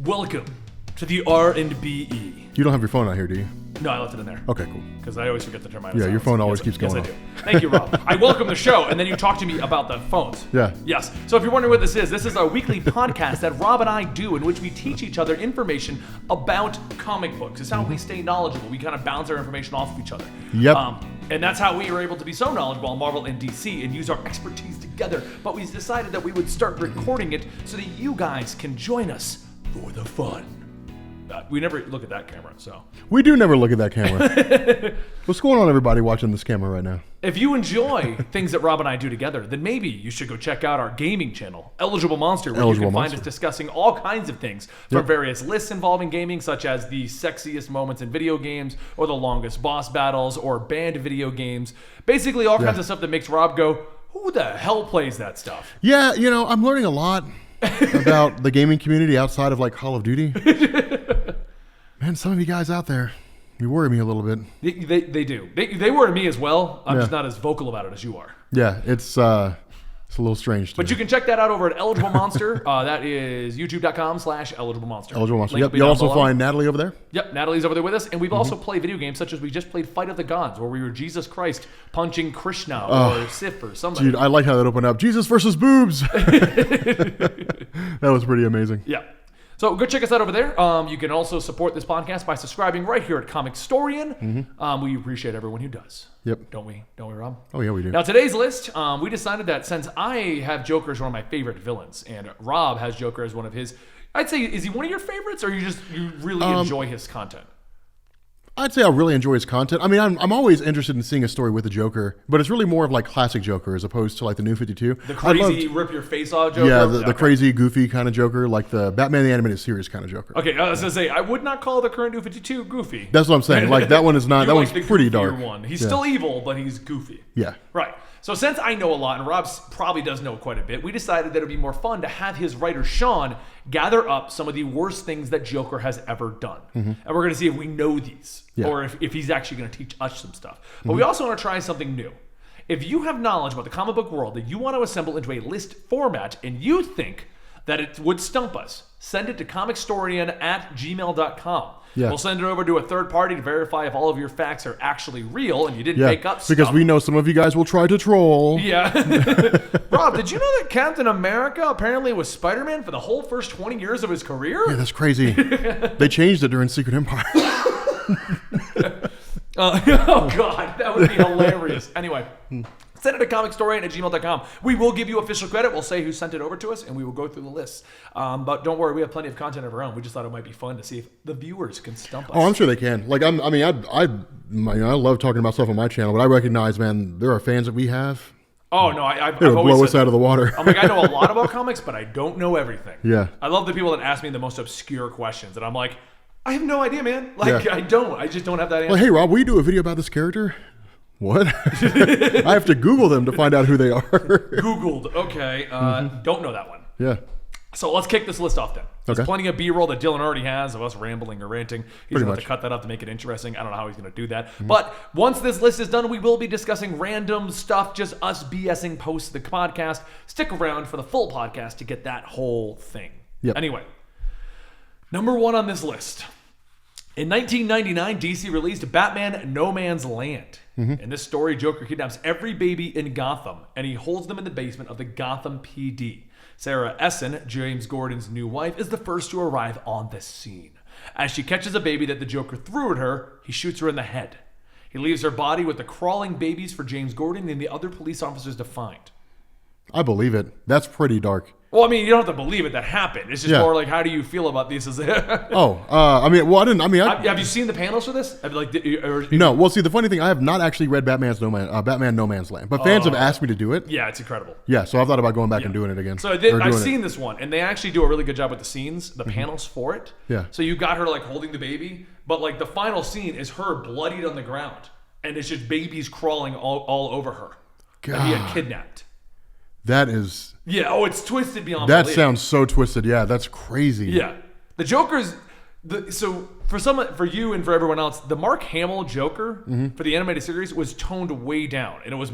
Welcome to the R&BE. You don't have your phone out here, do you? No, I left it in there. Okay, cool. Because I always forget to turn mine on. Yeah, your phone always keeps going off. off. Yes, I do. Thank you, Rob. I welcome the show, and then you talk to me about the phones. Yeah. Yes. So if you're wondering what this is a weekly podcast that Rob and I do in which we teach each other information about comic books. It's how we stay knowledgeable. We kind of bounce our information off of each other. Yep. And that's how we are able to be so knowledgeable on Marvel and DC and use our expertise together. But we decided that we would start recording it so that you guys can join us for the fun. We never look at that camera, so. We do never look at that camera. What's going on, everybody watching this camera right now? If you enjoy things that Rob and I do together, then maybe you should go check out our gaming channel, Eligible Monster, where you can find us discussing all kinds of things from various lists involving gaming, such as the sexiest moments in video games, or the longest boss battles, or banned video games. Basically, all kinds of stuff that makes Rob go, who the hell plays that stuff? Yeah, you know, I'm learning a lot about the gaming community outside of like Call of Duty. Man, some of you guys out there, you worry me a little bit. They do. They worry me as well. I'm just not as vocal about it as you are. Yeah, it's a little strange. But you can check that out over at Eligible Monster. That is youtube.com/Eligible Monster. Eligible Monster. Yep. You'll also find Natalie over there. Yep, Natalie's over there with us. And we've also played video games such as we just played Fight of the Gods, where we were Jesus Christ punching Krishna or Sif or somebody. Dude, I like how that opened up. Jesus versus boobs. That was pretty amazing. Yeah. So go check us out over there. You can also support this podcast by subscribing right here at Comicstorian. We appreciate everyone who does. Yep. Don't we, Rob? Oh, yeah, we do. Now, today's list, we decided that since I have Joker as one of my favorite villains, and Rob has Joker as one of his, I'd say, is he one of your favorites, or you really enjoy his content? I'd say I really enjoy his content. I mean, I'm always interested in seeing a story with the Joker, but it's really more of like classic Joker as opposed to like the New 52. The crazy rip your face off Joker? Yeah, the crazy, goofy kind of Joker, like the Batman the Animated Series kind of Joker. Okay, I was going to say, I would not call the current New 52 goofy. That's what I'm saying. Like, that one is not, that one's pretty dark. One. He's still evil, but he's goofy. Yeah. Right. So since I know a lot, and Rob probably does know quite a bit, we decided that it would be more fun to have his writer, Sean, gather up some of the worst things that Joker has ever done. And we're going to see if we know these, or if he's actually going to teach us some stuff. But we also want to try something new. If you have knowledge about the comic book world that you want to assemble into a list format, and you think that it would stump us, send it to comicstorian@gmail.com. Yeah. We'll send it over to a third party to verify if all of your facts are actually real and you didn't make up stuff. Because we know some of you guys will try to troll. Yeah. Rob, did you know that Captain America apparently was Spider-Man for the whole first 20 years of his career? Yeah, that's crazy. They changed it during Secret Empire. Oh, God. That would be hilarious. Anyway. Send it to comicstorian@gmail.com. We will give you official credit. We'll say who sent it over to us, and we will go through the list. But don't worry, we have plenty of content of our own. We just thought it might be fun to see if the viewers can stump us. Oh, I'm sure they can. Like, I love talking about stuff on my channel, but I recognize, man, there are fans that we have. Oh, no, I've They would always blow said, us out of the water. I'm like, I know a lot about comics, but I don't know everything. Yeah. I love the people that ask me the most obscure questions, and I'm like, I have no idea, man. Like, I don't. I just don't have that answer. Well, hey, Rob, will you do a video about this character? What? I have to Google them to find out who they are. Googled. Okay. Don't know that one. Yeah. So let's kick this list off then. There's Okay. plenty of B-roll that Dylan already has of us rambling or ranting. He's going to have much. to cut that up to make it interesting. I don't know how he's going to do that. But once this list is done, we will be discussing random stuff, just us BSing post the podcast. Stick around for the full podcast to get that whole thing. Yep. Anyway, number one on this list. In 1999, DC released Batman No Man's Land. In this story, Joker kidnaps every baby in Gotham, and he holds them in the basement of the Gotham PD. Sarah Essen, James Gordon's new wife, is the first to arrive on the scene. As she catches a baby that the Joker threw at her, he shoots her in the head. He leaves her body with the crawling babies for James Gordon and the other police officers to find. I believe it. That's pretty dark. Well, I mean, you don't have to believe it. That happened. It's just more like, how do you feel about these? I didn't. Have you seen the panels for this? No. Well, see, the funny thing, I have not actually read Batman No Man's Land, but fans have asked me to do it. Yeah, it's incredible. Yeah, so I've thought about going back and doing it again. So I've seen this one, and they actually do a really good job with the scenes, the panels for it. Yeah. So you got her like holding the baby, but like the final scene is her bloodied on the ground, and it's just babies crawling all over her that he had kidnapped. That is... Yeah, it's twisted beyond That belief. sounds so twisted. Yeah, that's crazy. Yeah. The Joker's... So for you and for everyone else, the Mark Hamill Joker for the animated series was toned way down, and it was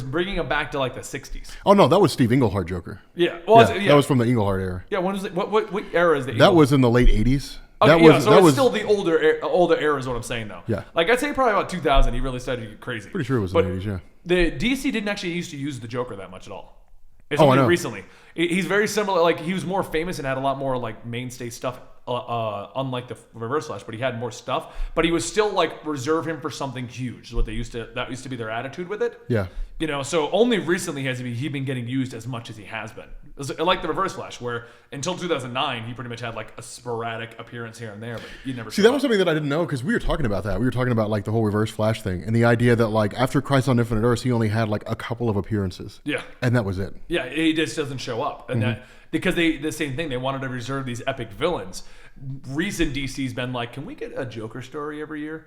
bringing him back to like the 60s. Oh no, that was Steve Englehart Joker. Yeah, that was from the Englehart era. Yeah, when was it? What era is the? That was in the late 80s. Okay, so it's still the older era is what I'm saying though. Yeah. Like I'd say probably about 2000, he really started to get crazy. Pretty sure it was in the 80s. Yeah. The DC didn't actually used to use the Joker that much at all. It's I only know. recently. He's very similar. Like he was more famous and had a lot more like mainstay stuff. Unlike the Reverse Flash, but he had more stuff. But he was still like reserve him for something huge. Is what that used to be their attitude with it. Yeah. You know, so only recently has he been getting used as much as he has been. Like the Reverse Flash, where until 2009 he pretty much had like a sporadic appearance here and there, but you never See, that was something that I didn't know because we were talking about that. We were talking about like the whole Reverse Flash thing and the idea that like after Crisis on Infinite Earths, he only had like a couple of appearances. Yeah. And that was it. Yeah, he just doesn't show up, and that because the same thing, they wanted to reserve these epic villains. Recent DC's been like, can we get a Joker story every year?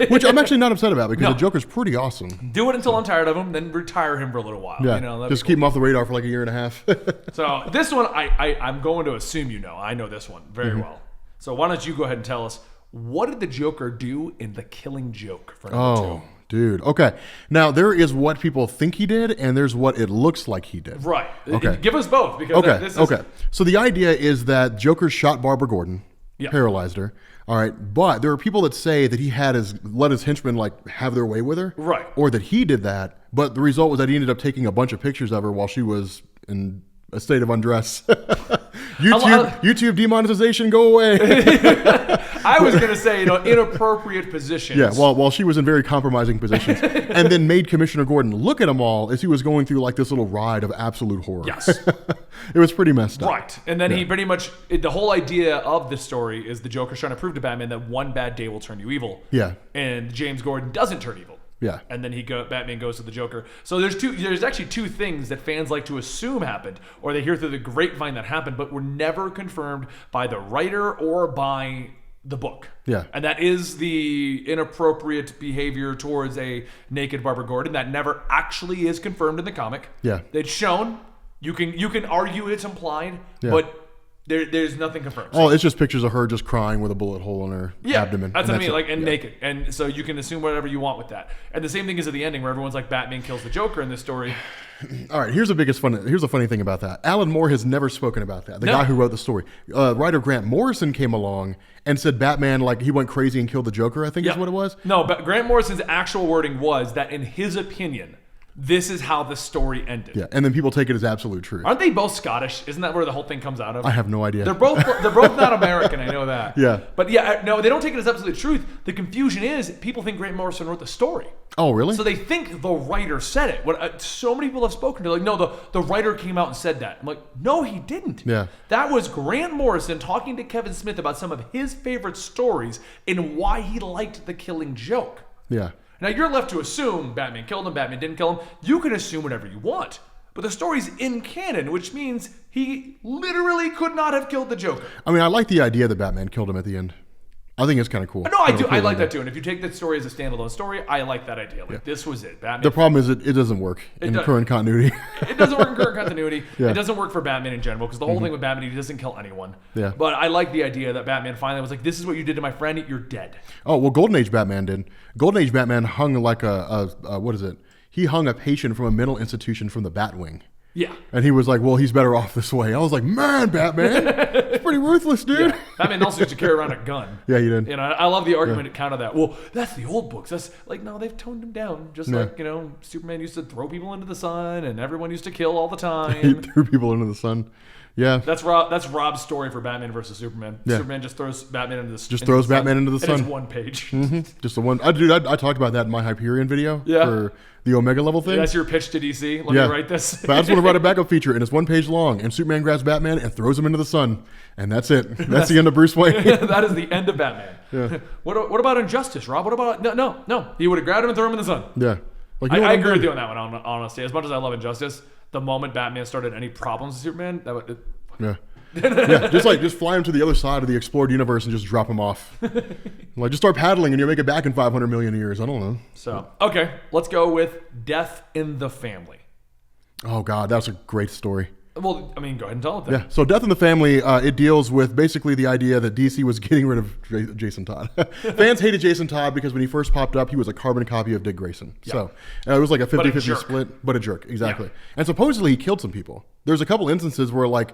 Which I'm actually not upset about because the Joker's pretty awesome. Do it until I'm tired of him, then retire him for a little while. Yeah, you know, just keep him off the radar for like a year and a half. So this one, I'm going to assume you know. I know this one very well. So why don't you go ahead and tell us, what did the Joker do in The Killing Joke for number 2? Dude. Okay. Now, there is what people think he did, and there's what it looks like he did. Right. Okay. Give us both. Because this is... Okay. So the idea is that Joker shot Barbara Gordon, paralyzed her. All right. But there are people that say that he had let his henchmen like have their way with her. Right. Or that he did that. But the result was that he ended up taking a bunch of pictures of her while she was in a state of undress. YouTube demonetization, go away. I was going to say, inappropriate positions. Yeah, while she was in very compromising positions. And then made Commissioner Gordon look at them all as he was going through like this little ride of absolute horror. Yes. It was pretty messed up. Right. And then he pretty much, the whole idea of this story is the Joker's trying to prove to Batman that one bad day will turn you evil. Yeah. And James Gordon doesn't turn evil. Yeah. And then Batman goes to the Joker. So there's actually two things that fans like to assume happened, or they hear through the grapevine that happened, but were never confirmed by the writer or by the book. Yeah. And that is the inappropriate behavior towards a naked Barbara Gordon that never actually is confirmed in the comic. Yeah. It's shown. You can argue it's implied, but there's nothing confirmed. Oh, it's just pictures of her just crying with a bullet hole in her abdomen. That's what I mean, naked. And so you can assume whatever you want with that. And the same thing is at the ending where everyone's like, Batman kills the Joker in this story. All right, here's the funny thing about that. Alan Moore has never spoken about that. The guy who wrote the story. Writer Grant Morrison came along and said Batman, like, he went crazy and killed the Joker, I think is what it was. No, but Grant Morrison's actual wording was that in his opinion, this is how the story ended. Yeah, and then people take it as absolute truth. Aren't they both Scottish? Isn't that where the whole thing comes out of? I have no idea. They're both not American, I know that. Yeah. But no, they don't take it as absolute truth. The confusion is people think Grant Morrison wrote the story. Oh, really? So they think the writer said it. So many people have spoken to, like, no, the writer came out and said that. I'm like, no, he didn't. Yeah. That was Grant Morrison talking to Kevin Smith about some of his favorite stories and why he liked The Killing Joke. Yeah. Now, you're left to assume Batman killed him, Batman didn't kill him. You can assume whatever you want. But the story's in canon, which means he literally could not have killed the Joker. I mean, I like the idea that Batman killed him at the end. I think it's kind of cool. No, I do. I like that too. And if you take that story as a standalone story, I like that idea. Like, this was it. Batman. The problem is it doesn't work in current continuity. It doesn't work in current continuity. Yeah. It doesn't work for Batman in general, because the whole thing with Batman, he doesn't kill anyone. Yeah. But I like the idea that Batman finally was like, this is what you did to my friend, you're dead. Oh, well, Golden Age Batman did. Golden Age Batman hung like what is it? He hung a patient from a mental institution from the Batwing. Yeah. And he was like, well, he's better off this way. I was like, man, Batman, it's pretty ruthless, dude. Yeah. Batman also used to carry around a gun. Yeah, he did. You know, I love the argument to counter that. Well, that's the old books. That's like, no, they've toned him down. Just like, Superman used to throw people into the sun and everyone used to kill all the time. He threw people into the sun. Yeah. That's Rob's story for Batman versus Superman. Yeah. Superman just throws Batman into the sun. Just throws Batman into the sun. It's one page. Just the one. I talked about that in my Hyperion video for the Omega level thing. That's your pitch to DC. Let me write this. But I just want to write a backup feature, and it's one page long, and Superman grabs Batman and throws him into the sun. And that's it. That's the end of Bruce Wayne. That is the end of Batman. Yeah. What about Injustice, Rob? What about... No. He would have grabbed him and thrown him in the sun. Yeah. Like, I agree with you on that one, honestly. As much as I love Injustice, the moment Batman started any problems with Superman, that would... Yeah. Yeah, just fly him to the other side of the explored universe and just drop him off. Like, just start paddling and you'll make it back in 500 million years. I don't know. So, okay, let's go with Death in the Family. Oh, God, that's a great story. Well, I mean, go ahead and tell it then. Yeah. So Death in the Family, it deals with basically the idea that DC was getting rid of Jason Todd. Fans hated Jason Todd because when he first popped up, he was a carbon copy of Dick Grayson. Yeah. So it was like a 50-50 split, but a jerk. Exactly. Yeah. And supposedly he killed some people. There's a couple instances where like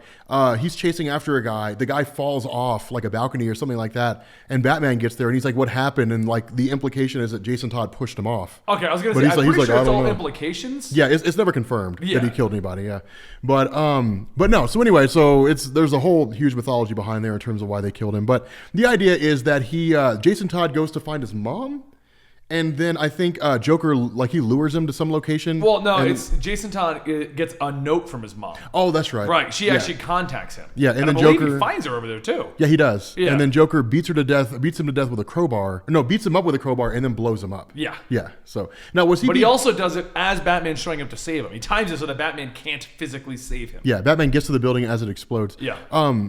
he's chasing after a guy. The guy falls off like a balcony or something like that. And Batman gets there and he's like, what happened? And like the implication is that Jason Todd pushed him off. Okay, I was going to say, I'm pretty sure it's all implications. Yeah, it's never confirmed that he killed anybody. Yeah. But no. So anyway, there's a whole huge mythology behind there in terms of why they killed him. But the idea is that Jason Todd goes to find his mom. And then I think Joker, like he lures him to some location. Well, no, it's Jason Todd gets a note from his mom. Oh, that's right. Right, she actually contacts him. Yeah, and then I believe Joker he finds her over there too. Yeah, he does. Yeah. And then Joker beats him to death with a crowbar. No, beats him up with a crowbar and then blows him up. Yeah. Yeah. So now was he? But he also does it as Batman showing up to save him. He times it so that Batman can't physically save him. Yeah, Batman gets to the building as it explodes. Yeah.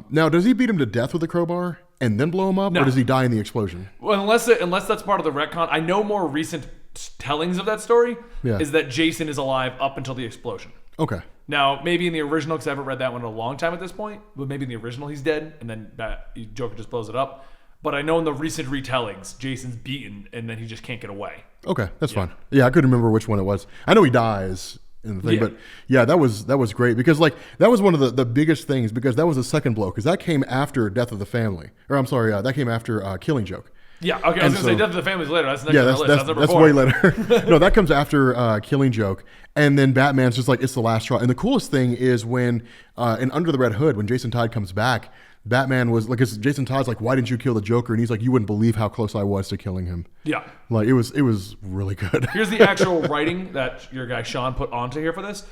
Now does he beat him to death with a crowbar and then blow him up, or does he die in the explosion? Well, unless that's part of the retcon. I know more recent tellings of that story is that Jason is alive up until the explosion. Okay. Now, maybe in the original, because I haven't read that one in a long time at this point, but maybe in the original he's dead, and then Joker just blows it up. But I know in the recent retellings, Jason's beaten, and then he just can't get away. Okay, that's fine. Yeah, I couldn't remember which one it was. I know he dies in the thing, but yeah, that was great because like that was one of the biggest things because that was the second blow because that came after Death of the Family, or I'm sorry, that came after Killing Joke. Yeah, okay, I was going to say Death of the Family's later. That's next on the list. That's way later. No, that comes after Killing Joke. And then Batman's just like, it's the last straw. And the coolest thing is when, in Under the Red Hood, when Jason Todd comes back, Batman was, like, Jason Todd's like, why didn't you kill the Joker? And he's like, you wouldn't believe how close I was to killing him. Yeah. Like, it was really good. Here's the actual writing that your guy Sean put onto here for this.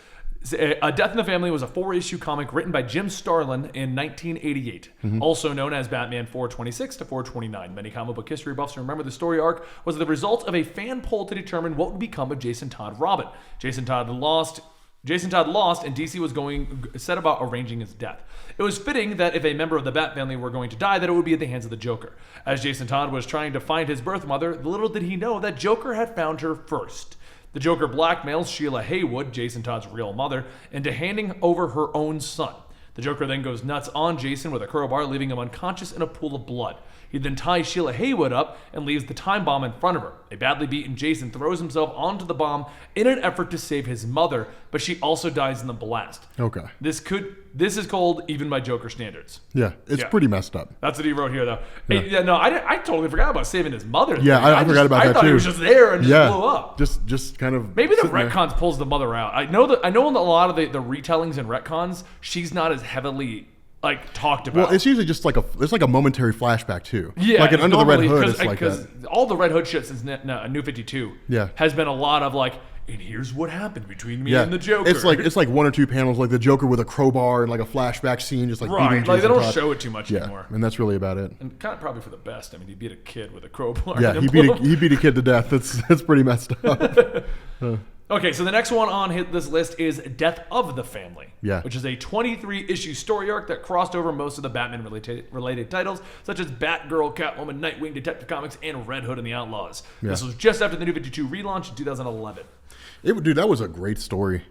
Death in the Family was a 4-issue comic written by Jim Starlin in 1988, also known as Batman 426 to 429. Many comic book history buffs remember the story arc was the result of a fan poll to determine what would become of Jason Todd Robin. Jason Todd lost, and DC was set about arranging his death. It was fitting that if a member of the Bat family were going to die, that it would be at the hands of the Joker. As Jason Todd was trying to find his birth mother, little did he know that Joker had found her first. The Joker blackmails Sheila Haywood, Jason Todd's real mother, into handing over her own son. The Joker then goes nuts on Jason with a crowbar, leaving him unconscious in a pool of blood. He then ties Sheila Haywood up and leaves the time bomb in front of her. A badly beaten Jason throws himself onto the bomb in an effort to save his mother, but she also dies in the blast. Okay. This is cold even by Joker standards. Yeah, it's pretty messed up. That's what he wrote here, though. Yeah. I totally forgot about saving his mother. Yeah, I forgot about that too. I thought he was just there and just blew up. Just kind of. Maybe the retcons pulls the mother out. I know in a lot of the retellings and retcons, she's not as heavily talked about. Well, it's usually just like a momentary flashback too. Yeah, like an Under the Red Hood, it's like that. Because all the Red Hood shit since New 52 has been a lot of and here's what happened between me and the Joker. It's like one or two panels, like the Joker with a crowbar and like a flashback scene, just like beating Jason they don't Todd. show it too much anymore. And that's really about it. And kind of probably for the best. I mean, he beat a kid with a crowbar. Yeah, he beat a kid to death. That's pretty messed up. Okay, so the next one on this list is Death of the Family, which is a 23-issue story arc that crossed over most of the Batman-related titles, such as Batgirl, Catwoman, Nightwing, Detective Comics, and Red Hood and the Outlaws. This was just after the New 52 relaunch in 2011. Dude, that was a great story.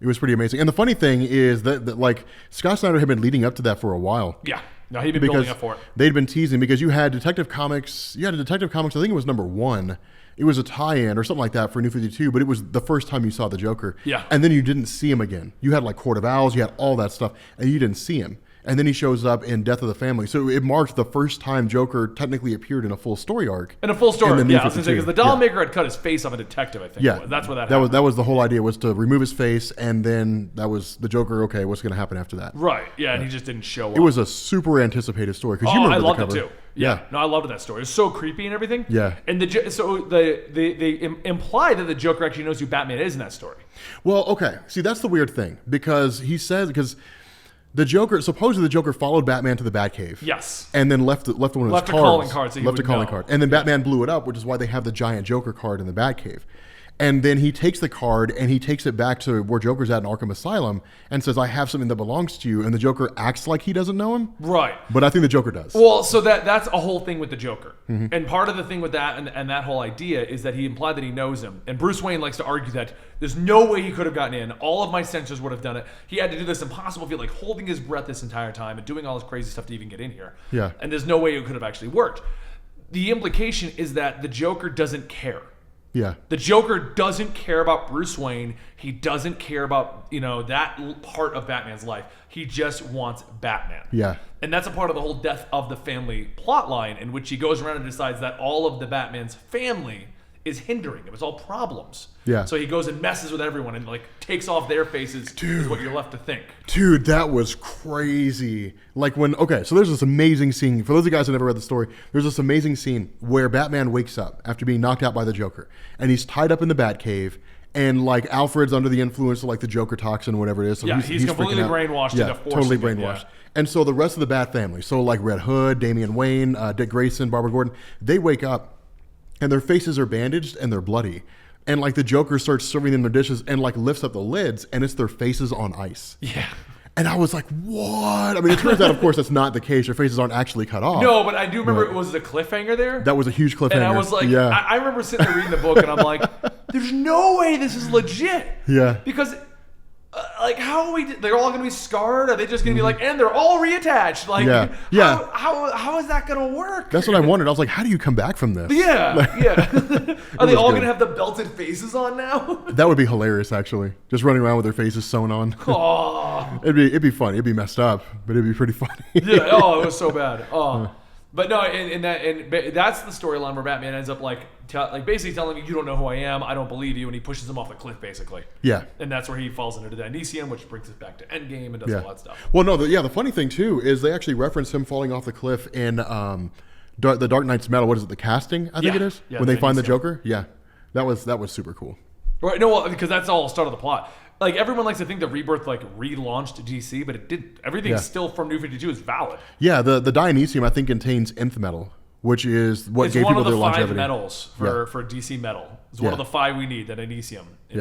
It was pretty amazing. And the funny thing is that Scott Snyder had been leading up to that for a while. Yeah. No, he'd been building up for it. They'd been teasing because you had Detective Comics. I think it was number 1. It was a tie-in or something like that for New 52, but it was the first time you saw the Joker. Yeah. And then you didn't see him again. You had Court of Owls, you had all that stuff, and you didn't see him. And then he shows up in Death of the Family. So it marked the first time Joker technically appeared in a full story arc. In a full story, I was going to say, because the doll maker had cut his face off a detective, I think. Yeah. That's what happened. That was the whole idea, was to remove his face, and then that was the Joker, okay, what's going to happen after that? Right, and he just didn't show up. It was a super anticipated story. I loved it too. Yeah. No, I loved that story. It was so creepy and everything. Yeah. And they imply that the Joker actually knows who Batman is in that story. Well, okay. See, that's the weird thing, because the Joker, supposedly the Joker followed Batman to the Batcave. Yes. And then left one of his cards. Left a calling card. And then Batman blew it up, which is why they have the giant Joker card in the Batcave. And then he takes the card and he takes it back to where Joker's at in Arkham Asylum and says, I have something that belongs to you. And the Joker acts like he doesn't know him. Right. But I think the Joker does. Well, so that's a whole thing with the Joker. And part of the thing with that and that whole idea is that he implied that he knows him. And Bruce Wayne likes to argue that there's no way he could have gotten in. All of my sensors would have done it. He had to do this impossible feat, like holding his breath this entire time and doing all this crazy stuff to even get in here. Yeah. And there's no way it could have actually worked. The implication is that the Joker doesn't care. Yeah. The Joker doesn't care about Bruce Wayne. He doesn't care about, that part of Batman's life. He just wants Batman. Yeah. And that's a part of the whole death of the family plotline in which he goes around and decides that all of the Batman's family is hindering him. It's all problems. Yeah. So he goes and messes with everyone and takes off their faces is what you're left to think. Dude, that was crazy. So there's this amazing scene. For those of you guys who never read the story, there's this amazing scene where Batman wakes up after being knocked out by the Joker. And he's tied up in the Batcave. And Alfred's under the influence of the Joker toxin, whatever it is. So he's completely brainwashed into forcing totally it, brainwashed. And so the rest of the Bat family, so Red Hood, Damian Wayne, Dick Grayson, Barbara Gordon, they wake up and their faces are bandaged and they're bloody. And the Joker starts serving them their dishes and lifts up the lids and it's their faces on ice. Yeah. And I was like, what? I mean, it turns out, of course, that's not the case. Their faces aren't actually cut off. No, but I do remember it was a cliffhanger there. That was a huge cliffhanger. And I was like, yeah. I remember sitting there reading the book and I'm like, there's no way this is legit. Yeah. Because, how are we, they're all going to be scarred? Are they just going to be and they're all reattached? How is that going to work? That's what I wondered. I was like, how do you come back from this? Yeah, Are they all going to have the belted faces on now? That would be hilarious, actually. Just running around with their faces sewn on. Oh. It'd be funny. It'd be messed up, but it'd be pretty funny. Yeah. Oh, it was so bad. Oh. But no, and that's the storyline where Batman ends up basically telling him, you don't know who I am, I don't believe you, and he pushes him off the cliff basically. Yeah. And that's where he falls into the Elysium, which brings us back to Endgame and does all that stuff. Well, no, the funny thing too is they actually reference him falling off the cliff in the Dark Knight's Metal. What is it? The casting, I think it is. Yeah, when they find the Joker. Yeah, that was super cool. Right. No, well, because that's all start of the plot. Everyone likes to think that Rebirth relaunched DC, but it did. Everything still from New 52 is valid. Yeah, the Dionysium I think contains nth metal, which is what gave people their longevity. It's one of the 5 metals for DC metal. It's one of the 5 we need, that Dionysium, and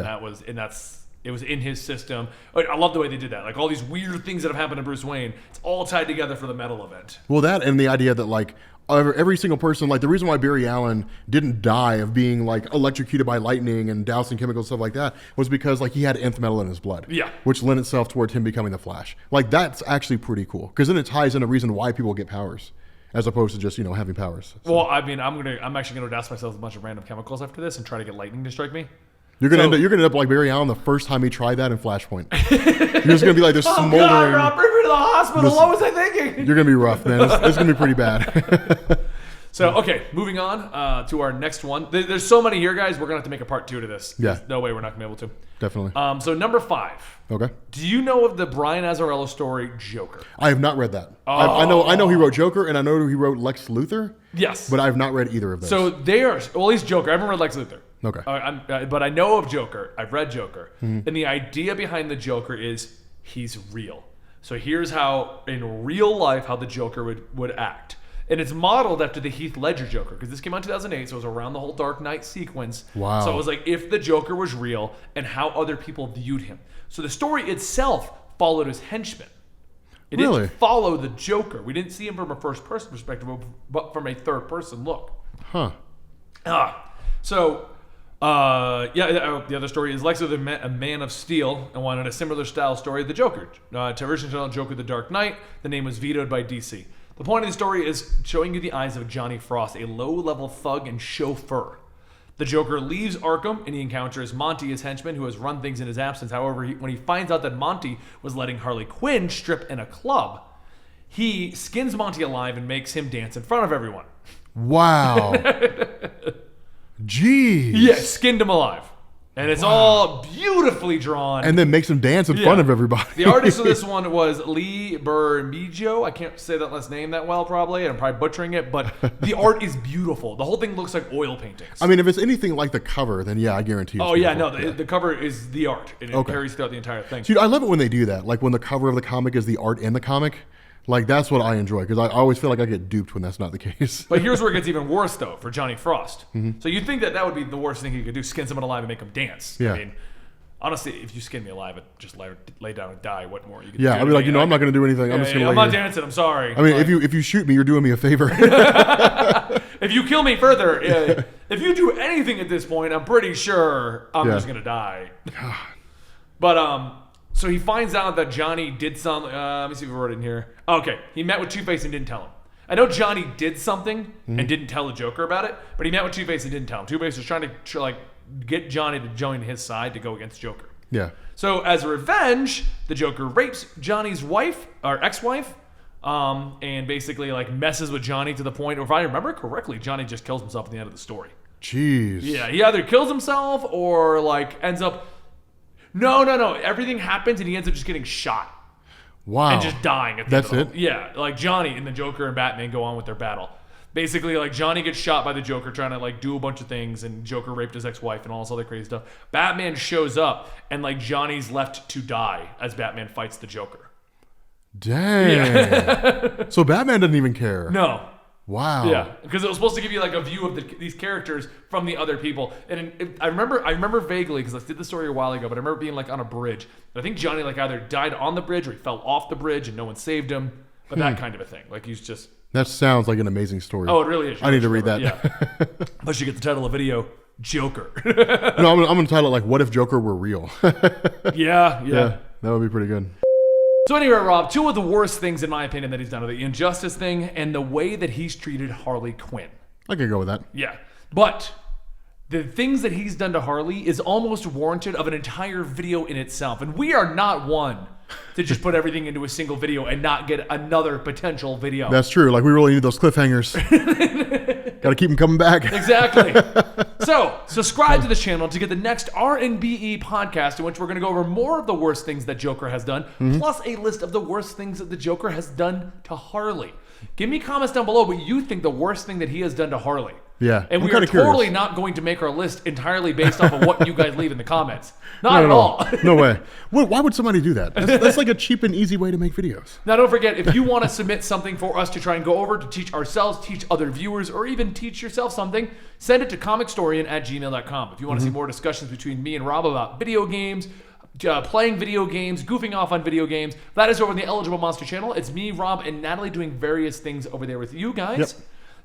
it was in his system. I love the way they did that. All these weird things that have happened to Bruce Wayne, it's all tied together for the metal event. Well, that and the idea that every single person, the reason why Barry Allen didn't die of being electrocuted by lightning and doused in chemicals, stuff like that, was because he had nth metal in his blood. Yeah. Which lent itself towards him becoming the Flash. That's actually pretty cool. Because then it ties in a reason why people get powers, as opposed to just, having powers. So. Well, I mean, I'm actually gonna douse myself with a bunch of random chemicals after this and try to get lightning to strike me. You're gonna end up like Barry Allen the first time he tried that in Flashpoint. You're just gonna be this smoldering. Oh God, Rob, bring me to the hospital. What was I thinking? You're gonna be rough, man. It's gonna be pretty bad. So, okay, moving on to our next one. There's so many here, guys. We're going to have to make a part 2 to this. Yeah. There's no way we're not going to be able to. Definitely. So, number 5. Okay. Do you know of the Brian Azzarello story, Joker? I have not read that. I know he wrote Joker, and I know he wrote Lex Luthor. Yes. But I have not read either of those. So, he's Joker. I haven't read Lex Luthor. Okay. But I know of Joker. I've read Joker. Mm-hmm. And the idea behind the Joker is he's real. So, here's how, in real life, how the Joker would act. And it's modeled after the Heath Ledger Joker, because this came out in 2008, so it was around the whole Dark Knight sequence. Wow. So it was if the Joker was real and how other people viewed him. So the story itself followed his henchmen. It didn't follow the Joker. We didn't see him from a first-person perspective, but from a third-person look. Huh. The other story is Lex Luthor, a Man of Steel, and wanted a similar style story of the Joker. To original Joker the Dark Knight, the name was vetoed by DC. The point of the story is showing you the eyes of Johnny Frost, a low-level thug and chauffeur. The Joker leaves Arkham, and he encounters Monty, his henchman, who has run things in his absence. However, when he finds out that Monty was letting Harley Quinn strip in a club, he skins Monty alive and makes him dance in front of everyone. Wow. Jeez. Yeah, skinned him alive. And it's all beautifully drawn. And then makes him dance in front of everybody. The artist of this one was Lee Bermejo. I can't say that last name that well, probably. I'm probably butchering it. But the art is beautiful. The whole thing looks like oil paintings. I mean, if it's anything like the cover, then I guarantee it's beautiful. The cover is the art. And it carries throughout the entire thing. Dude, I love it when they do that. Like when the cover of the comic is the art in the comic. Like, that's what I enjoy, because I always feel like I get duped when that's not the case. But here's where it gets even worse, though, for Johnny Frost. So you'd think that would be the worst thing he could do, skin someone alive and make them dance. Yeah. I mean, honestly, if you skin me alive and just lay down and die, what more you can Yeah, do? I'd be like, I'm not going to do anything. I'm just going to I'm not dancing, I'm sorry. I mean, if you shoot me, you're doing me a favor. If you kill me further, if you do anything at this point, I'm pretty sure I'm just going to die. But, so he finds out that Johnny did something. Let me see if we wrote it in here. Okay, he met with Two-Face and didn't tell him. I know Johnny did something and didn't tell the Joker about it, but he met with Two-Face and didn't tell him. Two-Face was trying to get Johnny to join his side to go against Joker. Yeah. So as a revenge, the Joker rapes Johnny's wife or ex-wife, and basically messes with Johnny to the point, or if I remember correctly, Johnny just kills himself at the end of the story. Jeez. Yeah, he either kills himself or ends up. No. Everything happens and he ends up just getting shot. Wow. And just dying at the That's end. it? Yeah, Johnny and the Joker and Batman go on with their battle. Basically, Johnny gets shot by the Joker trying to do a bunch of things, and Joker raped his ex-wife and all this other crazy stuff. Batman shows up and Johnny's left to die as Batman fights the Joker. Dang. Yeah. So Batman doesn't even care. No. Wow. Yeah, because it was supposed to give you a view of these characters from the other people, and I remember vaguely because I did the story a while ago, but I remember being on a bridge. And I think Johnny either died on the bridge or he fell off the bridge and no one saved him, but that kind of a thing. He's just. That sounds like an amazing story. Oh, it really is. I need to read that. Yeah. Plus, you get the title of the video, Joker. No, I'm gonna title it "What if Joker were real?" Yeah. That would be pretty good. So anyway, Rob, two of the worst things, in my opinion, that he's done are the Injustice thing and the way that he's treated Harley Quinn. I could go with that. Yeah. But the things that he's done to Harley is almost warranted of an entire video in itself. And we are not one to just put everything into a single video and not get another potential video. That's true. We really need those cliffhangers. Got to keep them coming back. Exactly. So, subscribe to this channel to get the next R&BE podcast in which we're going to go over more of the worst things that Joker has done, plus a list of the worst things that the Joker has done to Harley. Give me comments down below what you think the worst thing that he has done to Harley. Yeah. And we are totally not going to make our list entirely based off of what you guys leave in the comments. Not at all. all. No way. Why would somebody do that? That's a cheap and easy way to make videos. Now, don't forget, if you want to submit something for us to try and go over to teach ourselves, teach other viewers, or even teach yourself something, send it to comicstorian@gmail.com. If you want to see more discussions between me and Rob about video games, playing video games, goofing off on video games, that is over on the Eligible Monster channel. It's me, Rob, and Natalie doing various things over there with you guys. Yep.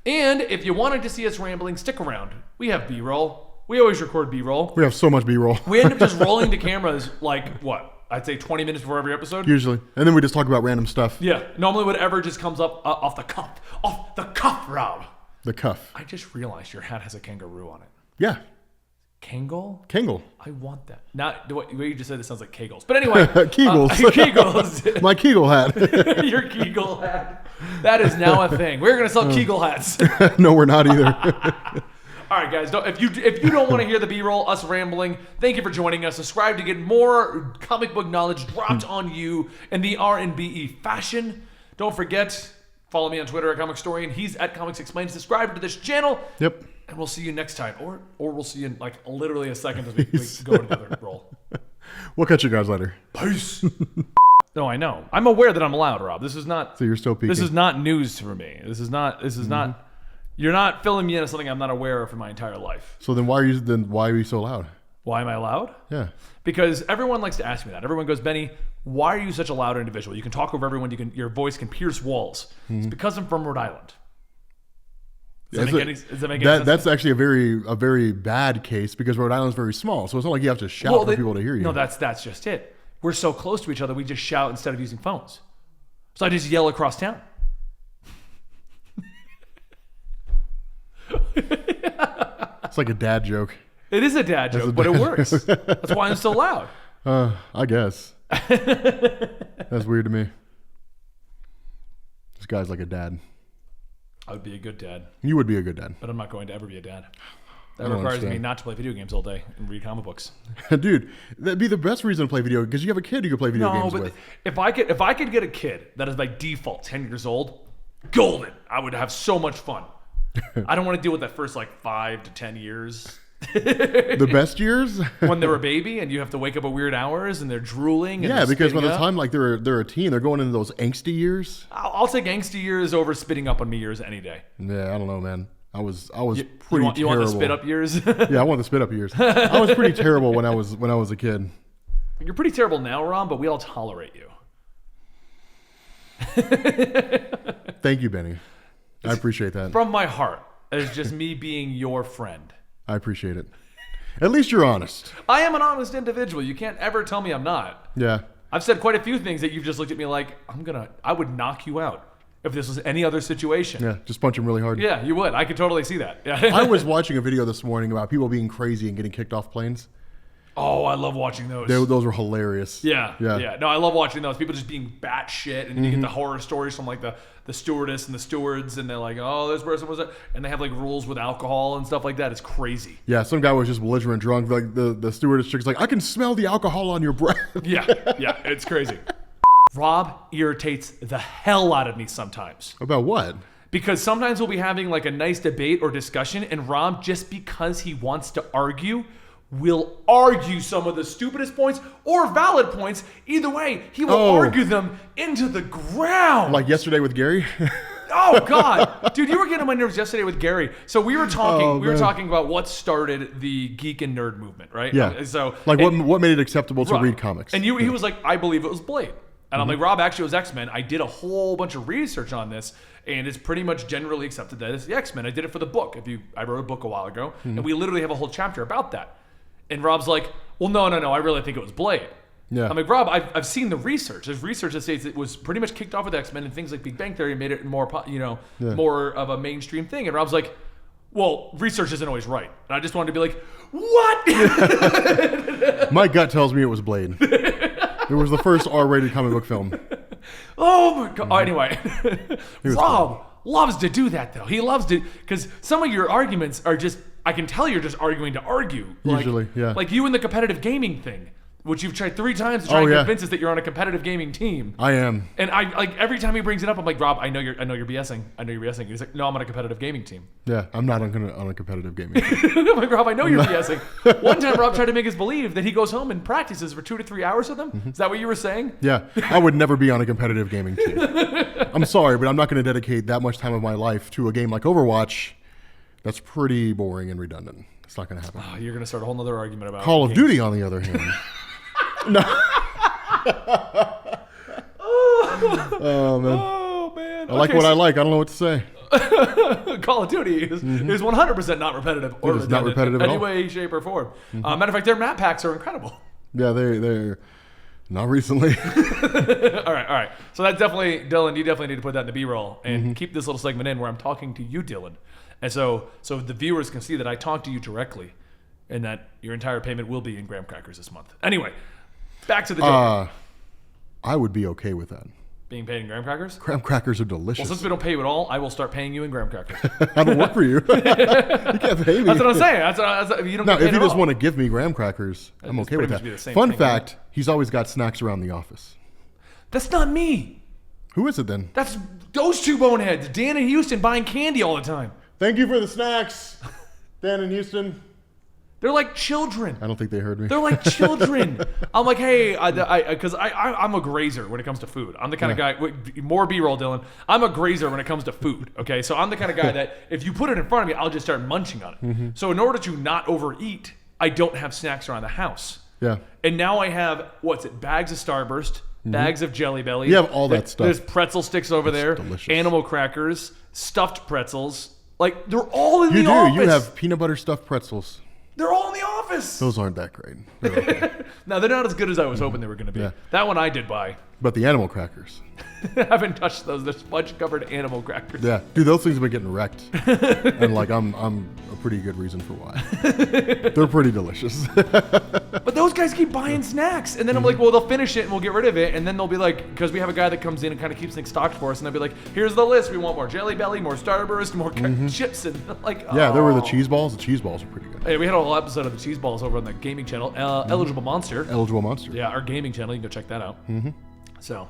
And if you wanted to see us rambling, stick around. We have B-roll. We always record B-roll. We have so much B-roll. We end up just rolling the cameras I'd say 20 minutes before every episode. Usually. And then we just talk about random stuff. Yeah. Normally whatever just comes up off the cuff. Off the cuff, Rob. The cuff. I just realized your hat has a kangaroo on it. Yeah. Kangle? I want that. Not the way you just said it sounds like Kegels. But anyway. Kegels. Kegels. My Kegel hat. Your Kegel hat. That is now a thing. We're going to sell Kegel hats. No, we're not either. All right, guys. If you don't want to hear the B-roll, us rambling, thank you for joining us. Subscribe to get more comic book knowledge dropped on you in the R&BE fashion. Don't forget, follow me on Twitter at Comicstorian. He's at Comics Explained. Subscribe to this channel. Yep. And we'll see you next time. Or we'll see you in literally a second as we go to another roll. We'll catch you guys later. Peace. No, I know. I'm aware that I'm allowed, Rob. This is not. So you're still peeking. This is not news for me. This is not. You're not filling me into something I'm not aware of for my entire life. So then why are you so loud? Why am I loud? Yeah. Because everyone likes to ask me that. Everyone goes, Benny, why are you such a loud individual? You can talk over everyone. Your voice can pierce walls. It's because I'm from Rhode Island. Does that make any sense? That's actually a very bad case because Rhode Island's very small. So it's not like you have to shout for people to hear you. No, that's just it. We're so close to each other, we just shout instead of using phones. So I just yell across town. It's like a dad joke. It is a dad joke, but it works. That's why I'm so loud. I guess. That's weird to me. This guy's like a dad. I would be a good dad. You would be a good dad. But I'm not going to ever be a dad. That requires me not to play video games all day and read comic books. Dude, that'd be the best reson to play video because you have a kid you can play video games with. If I could get a kid that is by default 10 years old, golden. I would have so much fun. I don't want to deal with that first 5 to 10 years. The best years? When they're a baby and you have to wake up at weird hours and they're drooling. And Yeah, because by the time like they're a teen, they're going into those angsty years. I'll take angsty years over spitting up on me years any day. Yeah, I don't know, man. I was pretty terrible. You want the spit up years? Yeah, I want the spit up years. I was pretty terrible when I was a kid. You're pretty terrible now, Ron, but we all tolerate you. Thank you, Benny. I appreciate that. From my heart. It's just me being your friend. I appreciate it. At least you're honest. I am an honest individual. You can't ever tell me I'm not. Yeah. I've said quite a few things that you've just looked at me like, I would knock you out if this was any other situation. Yeah, just punch him really hard. Yeah, you would. I could totally see that. Yeah. I was watching a video this morning about people being crazy and getting kicked off planes. Oh, I love watching those. Those were hilarious. Yeah. No, I love watching those. People just being batshit, and you get the horror stories from like the stewardess and the stewards, and they're like, oh, this person was it, and they have like rules with alcohol and stuff like that. It's crazy. Yeah, some guy was just belligerent drunk. Like the stewardess chick's like, I can smell the alcohol on your breath. Yeah, it's crazy. Rob irritates the hell out of me sometimes. About what? Because sometimes we'll be having like a nice debate or discussion, and Rob, just because he wants to argue, will argue some of the stupidest points or valid points. Either way, he will argue them into the ground. Like yesterday with Gary? Oh, God. Dude, you were getting on my nerves yesterday with Gary. So we were talking we were talking about what started the geek and nerd movement, right? Yeah. So like what made it acceptable to read comics. And he was like, I believe it was Blade. And I'm like, Rob, actually it was X-Men. I did a whole bunch of research on this, and it's pretty much generally accepted that it's the X-Men. I did it for the book. I wrote a book a while ago, and we literally have a whole chapter about that. And Rob's like, well, no, I really think it was Blade. Yeah. I'm like, Rob, I've seen the research. There's research that says it was pretty much kicked off with X-Men, and things like Big Bang Theory made it more, more of a mainstream thing. And Rob's like, well, research isn't always right. And I just wanted to be like, what? My gut tells me it was Blade. It was the first R-rated comic book film. Oh my God. Anyway, Rob loves to do that though. He loves to, because some of your arguments are just, I can tell you're just arguing to argue. Usually, yeah. Like you and the competitive gaming thing, which you've tried 3 times to try and convince us that you're on a competitive gaming team. I am. And I like every time he brings it up, I'm like, Rob, I know you're BSing. He's like, no, I'm on a competitive gaming team. Yeah, I'm not on a competitive gaming team. I'm like, Rob, I know you're BSing. One time, Rob tried to make us believe that he goes home and practices for 2 to 3 hours with them. Mm-hmm. Is that what you were saying? Yeah, I would never be on a competitive gaming team. I'm sorry, but I'm not going to dedicate that much time of my life to a game like Overwatch. That's pretty boring and redundant. It's not going to happen. Oh, you're going to start a whole other argument about Call of Duty, on the other hand. No. Oh man. I like what I like. I don't know what to say. Call of Duty is 100% not repetitive or redundant not repetitive in any way, shape, or form. Matter of fact, their map packs are incredible. Yeah, they're not recently. All right. So that's definitely, Dylan, you definitely need to put that in the B-roll and keep this little segment in where I'm talking to you, Dylan. And so the viewers can see that I talk to you directly and that your entire payment will be in graham crackers this month. Anyway, back to the joke. I would be okay with that. Being paid in graham crackers? Graham crackers are delicious. Well, since we don't pay you at all, I will start paying you in graham crackers. I don't work for you. You can't pay me. That's what I'm saying. You don't now, get paid if you at just all. want to give me graham crackers, I'm okay with that. Fun fact, he's always got snacks around the office. That's not me. Who is it then? That's those 2 boneheads, Dan and Houston, buying candy all the time. Thank you for the snacks, Dan and Houston. They're like children. I don't think they heard me. They're like children. I'm like, hey, because I'm a grazer when it comes to food. I'm the kind of guy, more B-roll, Dylan. I'm a grazer when it comes to food, okay? So I'm the kind of guy that if you put it in front of me, I'll just start munching on it. So in order to not overeat, I don't have snacks around the house. Yeah. And now I have, bags of Starburst, bags of Jelly Belly. You have all that stuff. There's pretzel sticks over there, delicious. animal crackers, stuffed pretzels. Like, they're all in the office. You have peanut butter stuffed pretzels. They're all in the office. Those aren't that great. They're okay. No, they're not as good as I was hoping they were going to be. Yeah. That one I did buy. But the animal crackers. I haven't touched those. They're sponge-covered animal crackers. Yeah. Dude, those things have been getting wrecked. And, I'm a pretty good reason for why. They're pretty delicious. But those guys keep buying snacks. And then I'm like, well, they'll finish it and we'll get rid of it. And then they'll be like, because we have a guy that comes in and kind of keeps things stocked for us. And they'll be like, here's the list. We want more Jelly Belly, more Starburst, more chips. And like, yeah, there were the cheese balls. The cheese balls are pretty good. Hey, we had a whole episode of the cheese balls over on the gaming channel. Eligible Monster. Eligible Monster. Yeah, our gaming channel. You can go check that out. So